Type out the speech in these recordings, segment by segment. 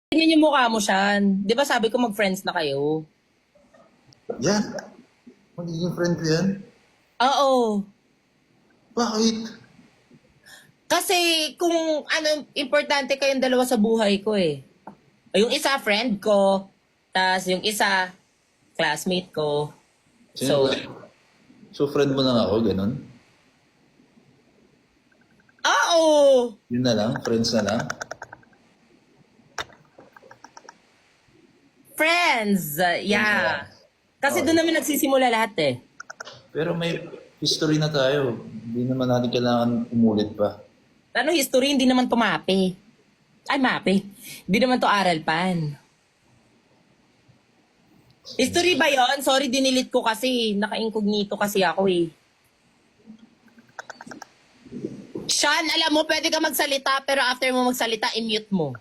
Ganyan yung mukha mo, Sean. Di ba sabi ko mag-friends na kayo? Yan. Magiging friend ko yan. Oo. Bakit? Kasi kung ano, importante kayong dalawa sa buhay ko eh. Yung isa, friend ko. Tas yung isa, classmate ko. So, So, friend mo lang ako, ganun? oo! Yun na lang? Friends na lang? Friends! Yeah. Kasi doon naman nagsisimula lahat eh. Pero may history na tayo. Hindi naman natin kailangan umulit pa. Ano history, hindi naman to mape. Ay, mape. Hindi naman to aral pan. History ba yon? Sorry, dinilit ko kasi. Naka-incognito kasi ako eh. Sean, alam mo, pwede ka magsalita, pero after mo magsalita, i-mute mo.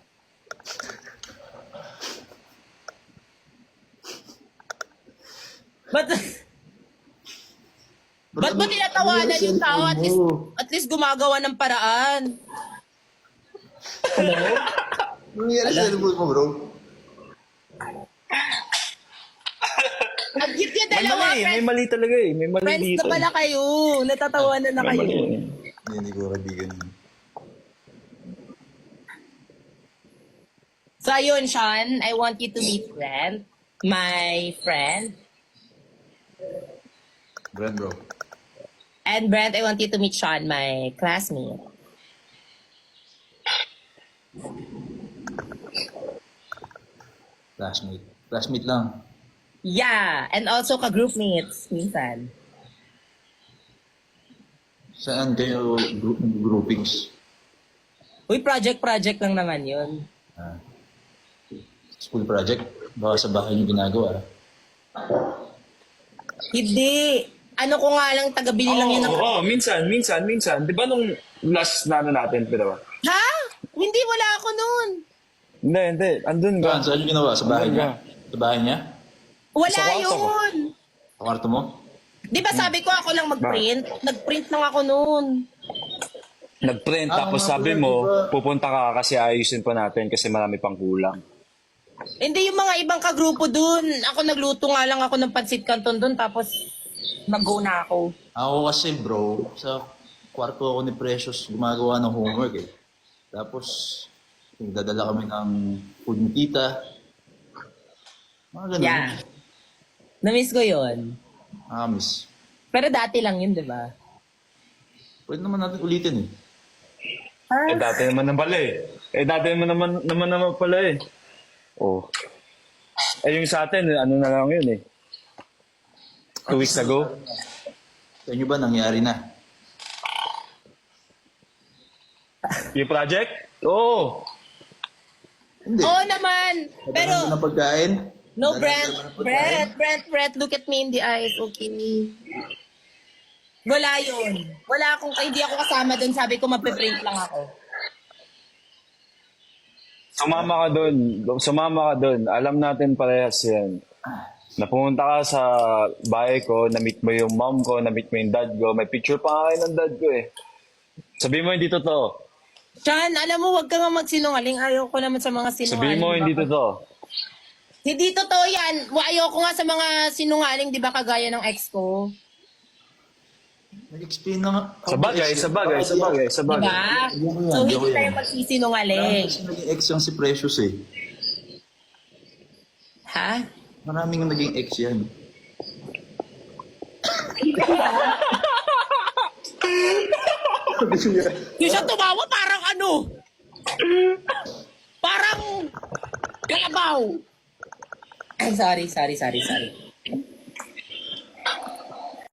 Ba't mo tinatawanan yung tao? At least gumagawa ng paraan. Nangyari sa cellphone mo, bro? Ang cute yung May dalawa, mali, may friends. mali talaga eh. May mali Friends dito. na pala kayo. Natatawanan na May kayo. mali. Hindi ko kaibigan yun. So, ayun, Sean, I want you to meet Brent, my friend. Brand, bro. And Brent, I want you to meet Sean, my classmate. Classmate. Classmate lang. Yeah, and also ka-groupmates, minsan. Saan kayo groupings? Uy, project lang naman yun. Ah. School project? Baka sa bahay niyo ginagawa. Hindi. Ano ko nga lang, taga-bili lang yun. Oo, minsan. Di ba nung last na ano natin, pero? Ha? Hindi, wala ako nun. Hindi. Andun ka. Saan niyo ginawa? Sa bahay niya? Sa bahay niya? Wala Sa kwarto ko. yun. Sa kwarto mo? Di ba sabi ko ako lang mag-print? Nag-print lang ako nun. Nag-print, tapos nga sabi pala, mo, diba? pupunta ka kasi ayusin pa natin kasi marami pang kulang. Hindi, yung mga ibang kagrupo dun. Ako nagluto nga lang ako ng pansit canton dun, tapos nag-go na ako. Ako kasi, bro, sa kwarto ako ni Precious gumagawa ng homework eh. Tapos, nagdadala kami ng food ni tita. Mga ganun. Yeah. Na-miss ko yun. Miss. Pero dati lang yun, di ba? Pwede naman natin ulitin eh. Dati naman pala eh. Dati naman pala eh. Oh. Yung sa atin, ano na lang yun eh. 2 weeks ago. Sa inyo ba nangyari na? Yung project? Oo. Hindi. Oo naman. Pero, Nagdadala ng pagkain? no, Nagdadala ng pagkain? Brent, look at me in the eyes, okay? Wala yun. Wala akong, hindi ako kasama dun. Sabi ko, mapiprint lang ako. Sumama ka doon. Alam natin parehas yan. Napumunta ka sa bahay ko, na-meet mo yung mom ko, na-meet mo yung dad ko. May picture pa nga kayo ng dad ko eh. Sabi mo hindi totoo. Chan, alam mo, wag ka nga magsinungaling. Ayaw ko naman sa mga sinungaling. Sabi mo hindi totoo. Hindi totoo yan. Ayaw ko nga sa mga sinungaling, di ba, kagaya ng ex ko. Nag-explain na nga. Sa bagay. Di ba? Ayoko yan, So, ayoko hindi tayo yan. magsisinungaling. Kasi naging ex yung si Precious eh. Ha? Maraming naging ex yan. Yung siya tumawa, parang ano? Parang kalabaw. Ay, sorry.